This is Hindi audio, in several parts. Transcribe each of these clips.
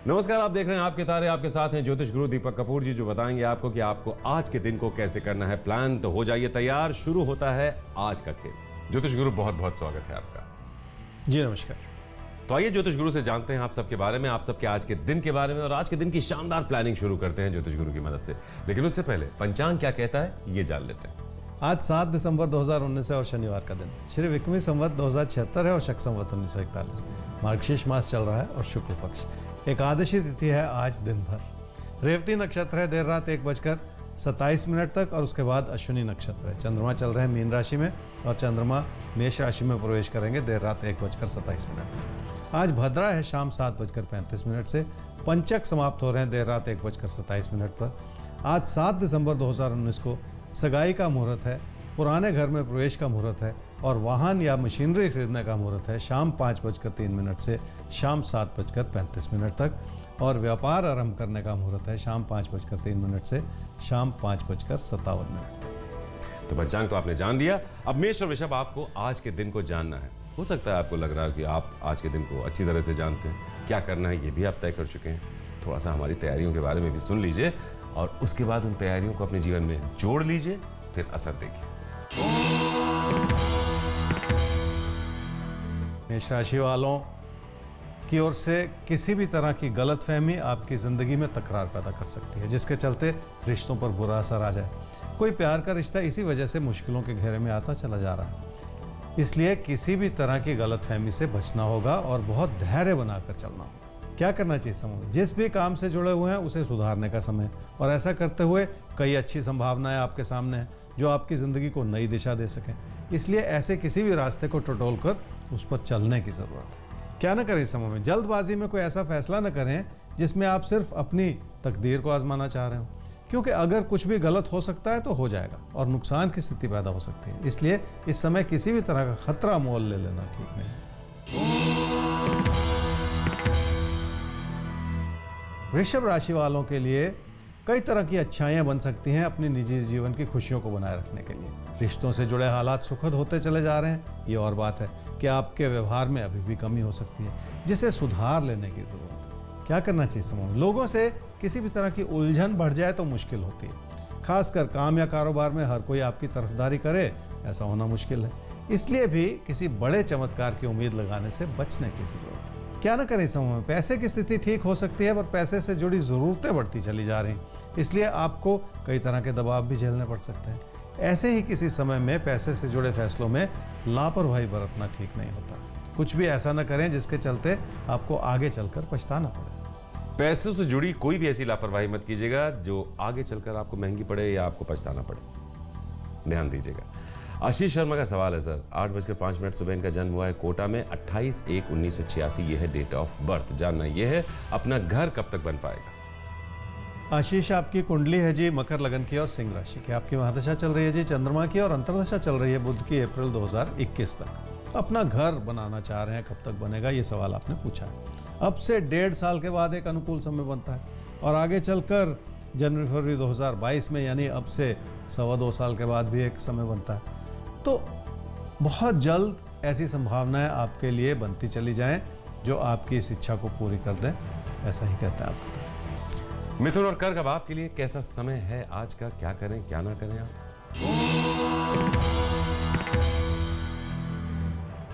नमस्कार, आप देख रहे हैं आपके तारे। आपके साथ हैं ज्योतिष गुरु दीपक कपूर जी, जो बताएंगे आपको कि आपको आज के दिन को कैसे करना है प्लान। तो हो जाइए तैयार, शुरू होता है आज का खेल। ज्योतिष गुरु, बहुत बहुत स्वागत है आपका। जी नमस्कार। तो आइए ज्योतिष गुरु से जानते हैं आप सबके बारे में, आप सबके आज के दिन के बारे में, और आज के दिन की शानदार प्लानिंग शुरू करते हैं ज्योतिष गुरु की मदद से। लेकिन उससे पहले पंचांग क्या कहता है ये जान लेते हैं। आज 7 दिसंबर 2019 है और शनिवार का दिन श्री विक्रमी संवत 2076 है और शक संवत 1941। मार्गशीर्ष मास चल रहा है और शुक्ल पक्ष। एकादशी तिथि है आज दिन भर। रेवती नक्षत्र है देर रात 1:27 तक और उसके बाद अश्विनी नक्षत्र है। चंद्रमा चल रहे हैं मीन राशि में और चंद्रमा मेष राशि में प्रवेश करेंगे देर रात 1:27 आज भद्रा है शाम 7:35 से। पंचक समाप्त हो रहे हैं देर रात 1:27 पर। आज 7 दिसंबर 2019 को सगाई का मुहूर्त है, पुराने घर में प्रवेश का मुहूर्त है और वाहन या मशीनरी खरीदने का मुहूर्त है शाम 5:03 से शाम 7:35 तक। और व्यापार आरंभ करने का मुहूर्त है शाम 5:03 से शाम 5:57। तो पंचांग तो आपने जान लिया। अब मेष और वृषभ, आपको आज के दिन को जानना है। हो सकता है आपको लग रहा है कि आप आज के दिन को अच्छी तरह से जानते हैं, क्या करना है ये भी आप तय कर चुके हैं। थोड़ा सा हमारी तैयारियों के बारे में भी सुन लीजिए और उसके बाद उन तैयारियों को अपने जीवन में जोड़ लीजिए, फिर असर देखिए। मेष राशि वालों की ओर से किसी भी तरह की गलतफहमी आपकी जिंदगी में तकरार पैदा कर सकती है, जिसके चलते रिश्तों पर बुरा असर आ जाए। कोई प्यार का रिश्ता इसी वजह से मुश्किलों के घेरे में आता चला जा रहा है। इसलिए किसी भी तरह की गलतफहमी से बचना होगा और बहुत धैर्य बनाकर चलना होगा। क्या करना चाहिए समय? जिस भी काम से जुड़े हुए हैं उसे सुधारने का समय, और ऐसा करते हुए कई अच्छी संभावनाएं आपके सामने हैं जो आपकी ज़िंदगी को नई दिशा दे सकें। इसलिए ऐसे किसी भी रास्ते को टटोल कर उस पर चलने की ज़रूरत है। क्या न करें इस समय में? जल्दबाजी में कोई ऐसा फैसला न करें जिसमें आप सिर्फ अपनी तकदीर को आजमाना चाह रहे हो, क्योंकि अगर कुछ भी गलत हो सकता है तो हो जाएगा और नुकसान की स्थिति पैदा हो सकती है। इसलिए इस समय किसी भी तरह का खतरा मोल ले लेना ठीक नहीं है। वृषभ राशि वालों के लिए कई तरह की अच्छाइयां बन सकती हैं अपनी निजी जीवन की खुशियों को बनाए रखने के लिए। रिश्तों से जुड़े हालात सुखद होते चले जा रहे हैं। ये और बात है कि आपके व्यवहार में अभी भी कमी हो सकती है जिसे सुधार लेने की जरूरत है। क्या करना चाहिए समूह? लोगों से किसी भी तरह की उलझन बढ़ जाए तो मुश्किल होती है। खासकर काम या कारोबार में हर कोई आपकी तरफदारी करे, ऐसा होना मुश्किल है। इसलिए भी किसी बड़े चमत्कार की उम्मीद लगाने से बचने की जरूरत है। क्या ना करें समूह में? पैसे की स्थिति ठीक हो सकती है पर पैसे से जुड़ी जरूरतें बढ़ती चली जा रही, इसलिए आपको कई तरह के दबाव भी झेलने पड़ सकते हैं। ऐसे ही किसी समय में पैसे से जुड़े फैसलों में लापरवाही बरतना ठीक नहीं होता। कुछ भी ऐसा न करें जिसके चलते आपको आगे चलकर पछताना पड़े। पैसों से जुड़ी कोई भी ऐसी लापरवाही मत कीजिएगा जो आगे चलकर आपको महंगी पड़े या आपको पछताना पड़े। ध्यान दीजिएगा। आशीष शर्मा का सवाल है सर, 8:05 सुबह इनका जन्म हुआ है कोटा में, 28/1/1986 ये है डेट ऑफ बर्थ। जानना ये है अपना घर कब तक बन पाएगा। आशीष, आपकी कुंडली है जी मकर लगन की और सिंह राशि की। आपकी महादशा चल रही है जी चंद्रमा की और अंतर्दशा चल रही है बुध की अप्रैल 2021 तक। अपना घर बनाना चाह रहे हैं, कब तक बनेगा ये सवाल आपने पूछा है। अब से 1.5 साल के बाद एक अनुकूल समय बनता है और आगे चलकर जनवरी-फरवरी 2022 में, यानी अब से 2.25 साल के बाद भी एक समय बनता है। तो बहुत जल्द ऐसी संभावनाएं आपके लिए बनती चली जाएं जो आपकी इस इच्छा को पूरी कर दें, ऐसा ही कहते हैं आप। मिथुन और कर्क, अब आपके लिए कैसा समय है आज का? क्या करें क्या ना करें आप?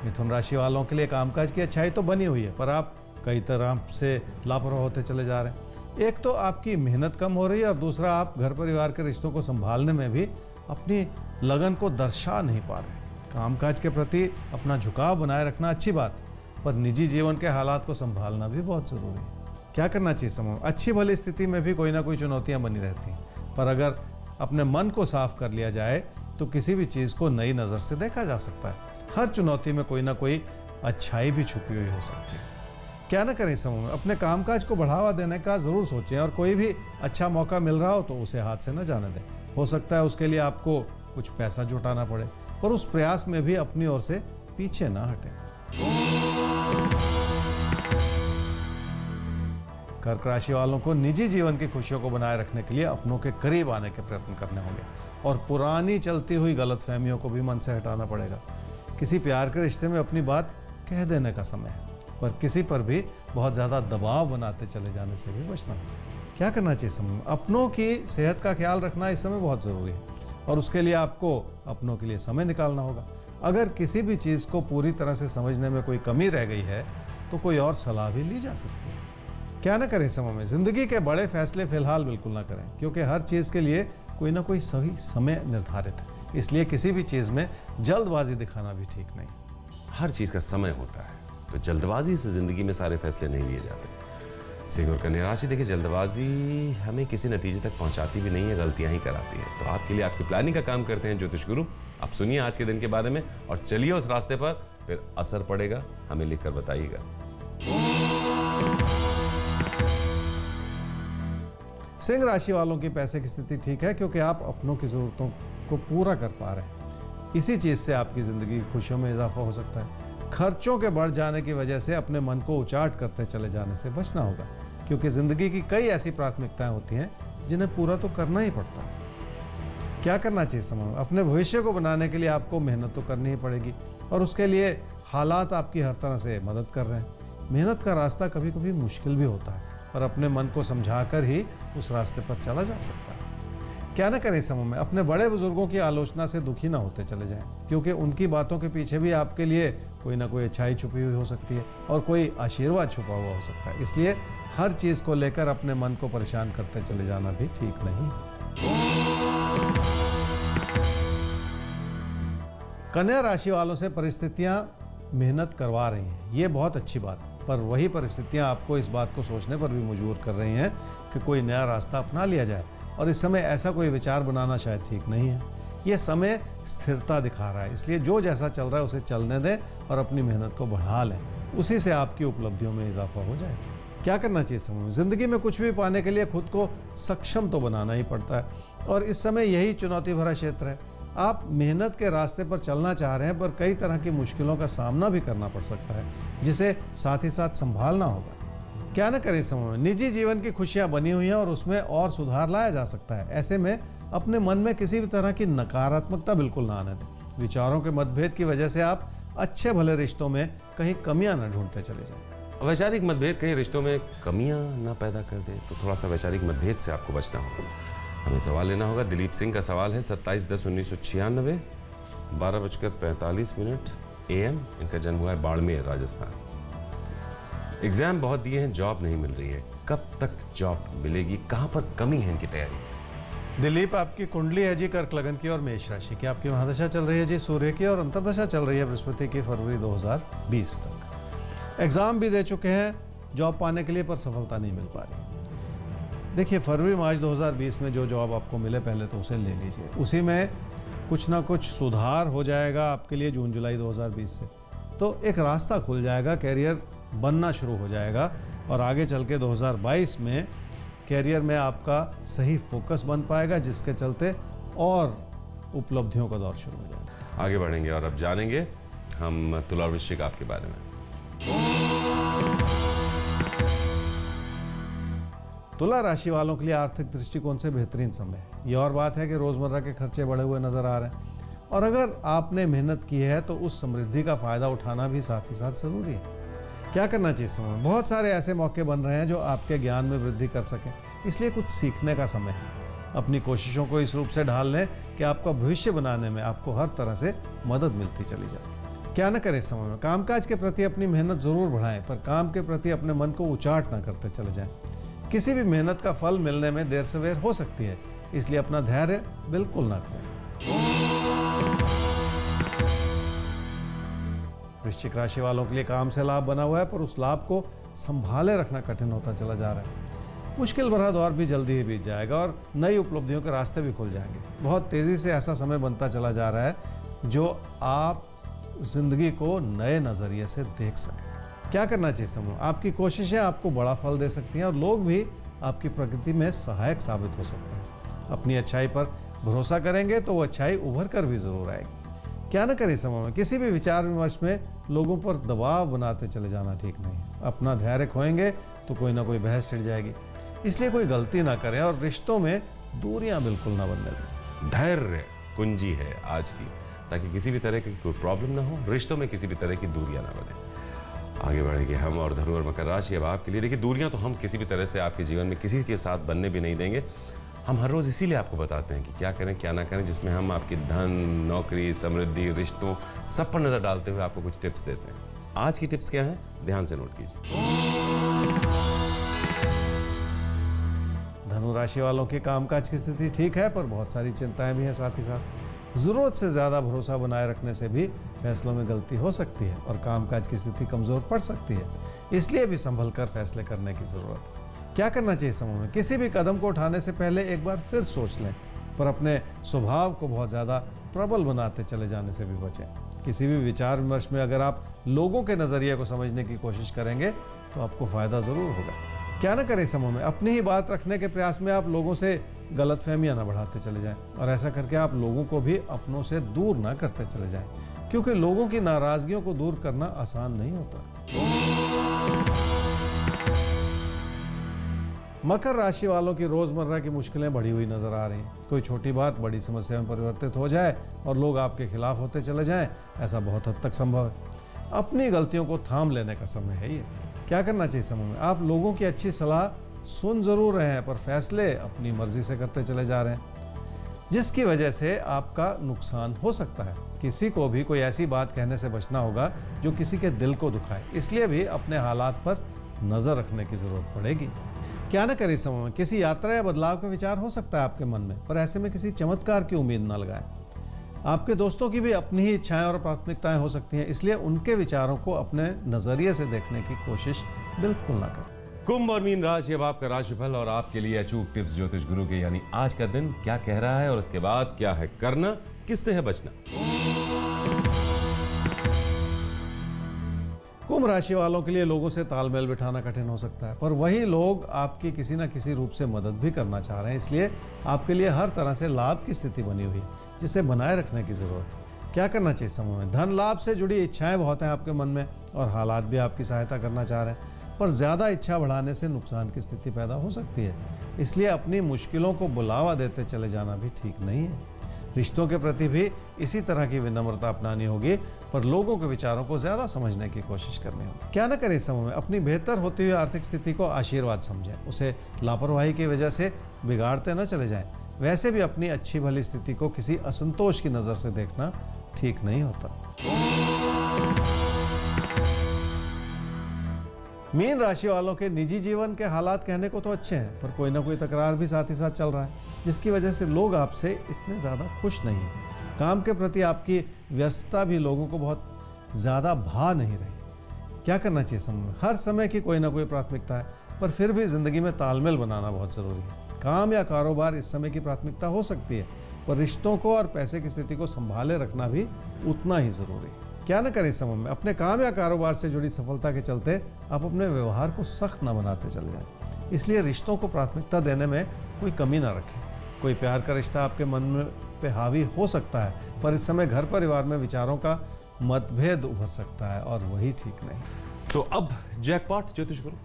मिथुन राशि वालों के लिए कामकाज की अच्छाई तो बनी हुई है पर आप कई तरह से लापरवाह होते चले जा रहे हैं। एक तो आपकी मेहनत कम हो रही है और दूसरा आप घर परिवार के रिश्तों को संभालने में भी अपनी लगन को दर्शा नहीं पा रहे। कामकाज के प्रति अपना झुकाव बनाए रखना अच्छी बात, पर निजी जीवन के हालात को संभालना भी बहुत जरूरी है। क्या करना चाहिए समूह? अच्छी भली स्थिति में भी कोई ना कोई चुनौतियां बनी रहती हैं, पर अगर अपने मन को साफ कर लिया जाए तो किसी भी चीज़ को नई नज़र से देखा जा सकता है। हर चुनौती में कोई ना कोई अच्छाई भी छुपी हुई हो सकती है। क्या ना करें समूह में? अपने कामकाज को बढ़ावा देने का ज़रूर सोचें और कोई भी अच्छा मौका मिल रहा हो तो उसे हाथ से न जाने दें। हो सकता है उसके लिए आपको कुछ पैसा जुटाना पड़े, पर उस प्रयास में भी अपनी ओर से पीछे ना हटें। कर्क राशि वालों को निजी जीवन की खुशियों को बनाए रखने के लिए अपनों के करीब आने के प्रयत्न करने होंगे और पुरानी चलती हुई गलतफहमियों को भी मन से हटाना पड़ेगा। किसी प्यार के रिश्ते में अपनी बात कह देने का समय है, पर किसी पर भी बहुत ज़्यादा दबाव बनाते चले जाने से भी बचना होगा। क्या करना चाहिए समय में? अपनों की सेहत का ख्याल रखना इस समय बहुत ज़रूरी है और उसके लिए आपको अपनों के लिए समय निकालना होगा। अगर किसी भी चीज़ को पूरी तरह से समझने में कोई कमी रह गई है तो कोई और सलाह भी ली जा सकती है। क्या ना करें समय में? ज़िंदगी के बड़े फैसले फिलहाल बिल्कुल ना करें, क्योंकि हर चीज़ के लिए कोई ना कोई सही समय निर्धारित है। इसलिए किसी भी चीज़ में जल्दबाजी दिखाना भी ठीक नहीं। हर चीज़ का समय होता है, तो जल्दबाजी से ज़िंदगी में सारे फैसले नहीं लिए जाते। सिंह और कन्या राशि, देखिए जल्दबाजी हमें किसी नतीजे तक पहुंचाती भी नहीं है, गलतियां ही कराती है। तो आपके लिए आपकी प्लानिंग का काम करते हैं ज्योतिष गुरु। आप सुनिए आज के दिन के बारे में और चलिए उस रास्ते पर, फिर असर पड़ेगा हमें लिखकर बताइएगा। सिंह राशि वालों की पैसे की स्थिति ठीक है, क्योंकि आप अपनों की ज़रूरतों को पूरा कर पा रहे हैं। इसी चीज़ से आपकी ज़िंदगी की खुशियों में इजाफा हो सकता है। खर्चों के बढ़ जाने की वजह से अपने मन को उचाट करते चले जाने से बचना होगा, क्योंकि ज़िंदगी की कई ऐसी प्राथमिकताएं होती हैं जिन्हें पूरा तो करना ही पड़ता है। क्या करना चाहिए समय में? अपने भविष्य को बनाने के लिए आपको मेहनत तो करनी ही पड़ेगी और उसके लिए हालात आपकी हर तरह से मदद कर रहे हैं। मेहनत का रास्ता कभी कभी मुश्किल भी होता है, पर अपने मन को समझाकर ही उस रास्ते पर चला जा सकता है। क्या ना करें समय में? अपने बड़े बुजुर्गों की आलोचना से दुखी ना होते चले जाएं, क्योंकि उनकी बातों के पीछे भी आपके लिए कोई ना कोई अच्छाई छुपी हुई हो सकती है और कोई आशीर्वाद छुपा हुआ हो सकता है। इसलिए हर चीज़ को लेकर अपने मन को परेशान करते चले जाना भी ठीक नहीं है। कन्या राशि वालों से परिस्थितियां मेहनत करवा रही हैं, ये बहुत अच्छी बात है, पर वही परिस्थितियां आपको इस बात को सोचने पर भी मजबूर कर रही हैं कि कोई नया रास्ता अपना लिया जाए और इस समय ऐसा कोई विचार बनाना शायद ठीक नहीं है। ये समय स्थिरता दिखा रहा है, इसलिए जो जैसा चल रहा है उसे चलने दें और अपनी मेहनत को बढ़ा लें। उसी से आपकी उपलब्धियों में इजाफा हो जाएगा। क्या करना चाहिए समय में? ज़िंदगी में कुछ भी पाने के लिए खुद को सक्षम तो बनाना ही पड़ता है और इस समय यही चुनौती भरा क्षेत्र है। आप मेहनत के रास्ते पर चलना चाह रहे हैं, पर कई तरह की मुश्किलों का सामना भी करना पड़ सकता है, जिसे साथ ही साथ संभालना होगा। क्या न करें समय में? निजी जीवन की खुशियां बनी हुई हैं और उसमें और सुधार लाया जा सकता है। ऐसे में अपने मन में किसी भी तरह की नकारात्मकता बिल्कुल ना आने दें। विचारों के मतभेद की वजह से आप अच्छे भले रिश्तों में कहीं कमियां न ढूंढते चले जाएं। वैचारिक मतभेद कहीं रिश्तों में कमियां ना पैदा कर दे, तो थोड़ा सा वैचारिक मतभेद से आपको बचना होगा। हमें सवाल लेना होगा। दिलीप सिंह का सवाल है 27/10/1996, 12:45 AM। इनका जन्म हुआ है बाड़मेर, राजस्थान। एग्जाम बहुत दिए हैं, जॉब नहीं मिल रही है। कब तक जॉब मिलेगी? कहां पर कमी है इनकी तैयारी? दिलीप, आपकी कुंडली है जी कर्क लगन की और मेष राशि की। आपकी महादशा चल रही है जी सूर्य की और अंतर्दशा चल रही है बृहस्पति की फरवरी 2020 तक। एग्जाम भी दे चुके हैं जॉब पाने के लिए, पर सफलता नहीं मिल पा रही। देखिए, फरवरी मार्च 2020 में जो जॉब आपको मिले पहले तो उसे ले लीजिए, उसी में कुछ ना कुछ सुधार हो जाएगा आपके लिए। जून जुलाई 2020 से तो एक रास्ता खुल जाएगा, कैरियर बनना शुरू हो जाएगा और आगे चल के 2022 में कैरियर में आपका सही फोकस बन पाएगा, जिसके चलते और उपलब्धियों का दौर शुरू हो जाएगा। आगे बढ़ेंगे और अब जानेंगे हम तुला और वृश्चिक आपके बारे में। तुला राशि वालों के लिए आर्थिक दृष्टिकोण से बेहतरीन समय है। ये और बात है कि रोज़मर्रा के खर्चे बढ़े हुए नजर आ रहे हैं और अगर आपने मेहनत की है तो उस समृद्धि का फ़ायदा उठाना भी साथ ही साथ ज़रूरी है। क्या करना चाहिए समय? बहुत सारे ऐसे मौके बन रहे हैं जो आपके ज्ञान में वृद्धि कर सकें, इसलिए कुछ सीखने का समय है। अपनी कोशिशों को इस रूप से ढाल लें कि आपका भविष्य बनाने में आपको हर तरह से मदद मिलती चली जाए। क्या न करें समय में? कामकाज के प्रति अपनी मेहनत ज़रूर बढ़ाएं, पर काम के प्रति अपने मन को उचाट ना करते चले जाएं। किसी भी मेहनत का फल मिलने में देर सवेर हो सकती है, इसलिए अपना धैर्य बिल्कुल ना खोएं। वृश्चिक राशि वालों के लिए काम से लाभ बना हुआ है, पर उस लाभ को संभाले रखना कठिन होता चला जा रहा है। मुश्किल भरा दौर भी जल्दी ही बीत जाएगा और नई उपलब्धियों के रास्ते भी खुल जाएंगे। बहुत तेजी से ऐसा समय बनता चला जा रहा है जो आप जिंदगी को नए नजरिए से देख सकें। क्या करना चाहिए समूह? आपकी कोशिशें आपको बड़ा फल दे सकती हैं और लोग भी आपकी प्रगति में सहायक साबित हो सकते हैं। अपनी अच्छाई पर भरोसा करेंगे तो वो अच्छाई उभर कर भी जरूर आएगी। क्या न करें समूह में? किसी भी विचार विमर्श में लोगों पर दबाव बनाते चले जाना ठीक नहीं। अपना धैर्य खोएंगे तो कोई ना कोई बहस छिड़ जाएगी, इसलिए कोई गलती ना करें और रिश्तों में दूरियां बिल्कुल ना बनने दें। धैर्य कुंजी है आज की, ताकि किसी भी तरह की कोई प्रॉब्लम ना हो, रिश्तों में किसी भी तरह की दूरियां ना बने। आगे बढ़ेंगे हम और धनु और मकर राशि अब आपके लिए। देखिए, दूरियां तो हम किसी भी तरह से आपके जीवन में किसी के साथ बनने भी नहीं देंगे। हम हर रोज़ इसीलिए आपको बताते हैं कि क्या करें क्या ना करें, जिसमें हम आपकी धन, नौकरी, समृद्धि, रिश्तों सब पर नज़र डालते हुए आपको कुछ टिप्स देते हैं। आज की टिप्स क्या हैं, ध्यान से नोट कीजिए। धनु राशि वालों के कामकाज की स्थिति ठीक है, पर बहुत सारी चिंताएं भी हैं साथ ही साथ। ज़रूरत से ज़्यादा भरोसा बनाए रखने से भी फैसलों में गलती हो सकती है और कामकाज की स्थिति कमज़ोर पड़ सकती है। इसलिए भी संभल कर फैसले करने की ज़रूरत है। क्या करना चाहिए समूह में? किसी भी कदम को उठाने से पहले एक बार फिर सोच लें, पर अपने स्वभाव को बहुत ज़्यादा प्रबल बनाते चले जाने से भी बचें। किसी भी विचार विमर्श में अगर आप लोगों के नज़रिए को समझने की कोशिश करेंगे तो आपको फ़ायदा ज़रूर होगा। क्या ना करें समूह में? अपनी ही बात रखने के प्रयास में आप लोगों से गलतफहमियां ना बढ़ाते चले जाएं, और ऐसा करके आप लोगों को भी अपनों से दूर ना करते चले जाएं, क्योंकि लोगों की नाराज़गियों को दूर करना आसान नहीं होता। मकर राशि वालों की रोजमर्रा की मुश्किलें बढ़ी हुई नजर आ रही हैं। कोई छोटी बात बड़ी समस्या में परिवर्तित हो जाए और लोग आपके खिलाफ होते चले जाएं, ऐसा बहुत हद तक संभव है। अपनी गलतियों को थाम लेने का समय है ये। क्या करना चाहिए समूह में? आप लोगों की अच्छी सलाह सुन जरूर रहे हैं, पर फैसले अपनी मर्जी से करते चले जा रहे हैं, जिसकी वजह से आपका नुकसान हो सकता है। किसी को भी कोई ऐसी बात कहने से बचना होगा जो किसी के दिल को दुखाए। इसलिए भी अपने हालात पर नजर रखने की जरूरत पड़ेगी। क्या न करें समूह में? किसी यात्रा या बदलाव का विचार हो सकता है आपके मन में, पर ऐसे में किसी चमत्कार की उम्मीद न लगाएं। आपके दोस्तों की भी अपनी ही इच्छाएं और प्राथमिकताएं हो सकती हैं, इसलिए उनके विचारों को अपने नजरिए से देखने की कोशिश बिल्कुल ना करें। कुंभ और मीन राशि अब आपका राशिफल और आपके लिए अचूक टिप्स ज्योतिष गुरु के, यानी आज का दिन क्या कह रहा है और उसके बाद क्या है करना, किससे है बचना। कुंभ राशि वालों के लिए लोगों से तालमेल बिठाना कठिन हो सकता है, पर वही लोग आपकी किसी न किसी रूप से मदद भी करना चाह रहे हैं। इसलिए आपके लिए हर तरह से लाभ की स्थिति बनी हुई है, जिसे बनाए रखने की जरूरत है। क्या करना चाहिए समूह में? धन लाभ से जुड़ी इच्छाएं बहुत हैं आपके मन में और हालात भी आपकी सहायता करना चाह रहे हैं, पर ज़्यादा इच्छा बढ़ाने से नुकसान की स्थिति पैदा हो सकती है। इसलिए अपनी मुश्किलों को बुलावा देते चले जाना भी ठीक नहीं है। रिश्तों के प्रति भी इसी तरह की विनम्रता अपनानी होगी, पर लोगों के विचारों को ज़्यादा समझने की कोशिश करनी होगी। क्या न करें समूह में? अपनी बेहतर होती हुई आर्थिक स्थिति को आशीर्वाद समझें, उसे लापरवाही की वजह से बिगाड़ते न चले जाएं। वैसे भी अपनी अच्छी भली स्थिति को किसी असंतोष की नज़र से देखना ठीक नहीं होता। मीन राशि वालों के निजी जीवन के हालात कहने को तो अच्छे हैं, पर कोई ना कोई तकरार भी साथ ही साथ चल रहा है, जिसकी वजह से लोग आपसे इतने ज़्यादा खुश नहीं हैं। काम के प्रति आपकी व्यस्तता भी लोगों को बहुत ज़्यादा भा नहीं रही। क्या करना चाहिए समूह में? हर समय की कोई ना कोई प्राथमिकता है, पर फिर भी ज़िंदगी में तालमेल बनाना बहुत ज़रूरी है। काम या कारोबार इस समय की प्राथमिकता हो सकती है, पर रिश्तों को और पैसे की स्थिति को संभाले रखना भी उतना ही ज़रूरी है। क्या न करें समूह में? अपने काम या कारोबार से जुड़ी सफलता के चलते आप अपने व्यवहार को सख्त न बनाते चले जाएं। इसलिए रिश्तों को प्राथमिकता देने में कोई कमी ना रखें। कोई प्यार का रिश्ता आपके मन में पे हावी हो सकता है, पर इस समय घर परिवार में विचारों का मतभेद उभर सकता है और वही ठीक नहीं। तो अब जैकपॉट ज्योतिष गुरु।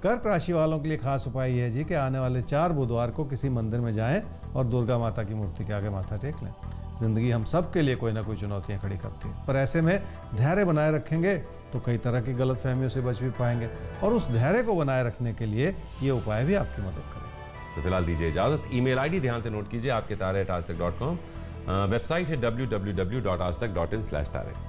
कर्क राशि वालों के लिए खास उपाय यह है जी कि आने वाले 4 बुधवार को किसी मंदिर में जाएं और दुर्गा माता की मूर्ति के आगे माथा टेक लें। जिंदगी हम सब के लिए कोई ना कोई चुनौतियां खड़ी करती है, पर ऐसे में धैर्य बनाए रखेंगे तो कई तरह की गलतफहमियों से बच भी पाएंगे, और उस धैर्य को बनाए रखने के लिए ये उपाय भी आपकी मदद करेंगे। तो फिलहाल दीजिए इजाजत। ईमेल आईडी ध्यान से नोट कीजिए, आपके तारे@aajtak.com। वेबसाइट है www.aajtak.in/तारे।